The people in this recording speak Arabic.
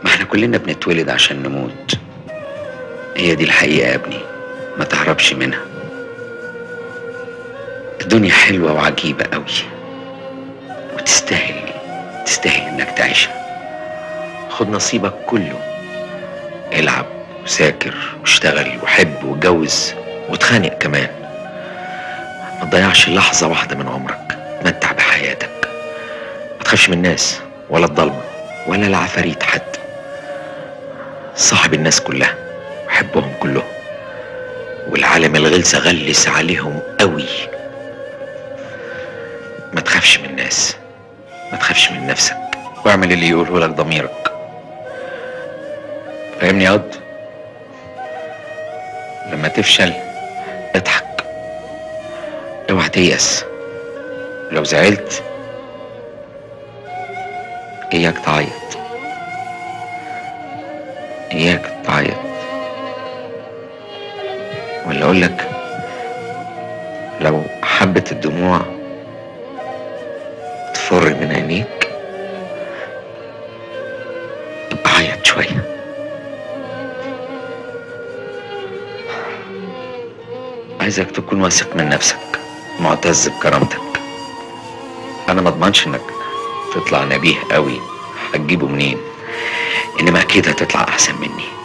ما احنا كلنا بنتولد عشان نموت. هي دي الحقيقة يا ابني، ما تهربش منها. الدنيا حلوة وعجيبة قوي، وتستاهل انك تعيشها. خد نصيبك كله، العب وذاكر واشتغل وحب واتجوز واتخانق كمان. ما تضيعش لحظة واحدة من عمرك، تمتع بحياتك. ما تخافش من الناس ولا الضلمة ولا العفاريت حتى. صاحب الناس كلها وحبهم كلهم، والعالم الغلسة غلس عليهم قوي. ما تخافش من الناس، ما تخافش من نفسك، واعمل اللي يقوله لك ضميرك. فاهمني يا قد؟ لما تفشل اضحك، اوعى تيأس. لو زعلت اياك تعيط، اياك تعيط. ولا اقول لك، لو حبة الدموع تفر من عينيك ابقى عيط شوية. عايزك تكون واثق من نفسك، معتز بكرامتك. انا ما اضمنش انك تطلع نبيه قوي، هتجيبه منين؟ انما اكيد هتطلع احسن مني.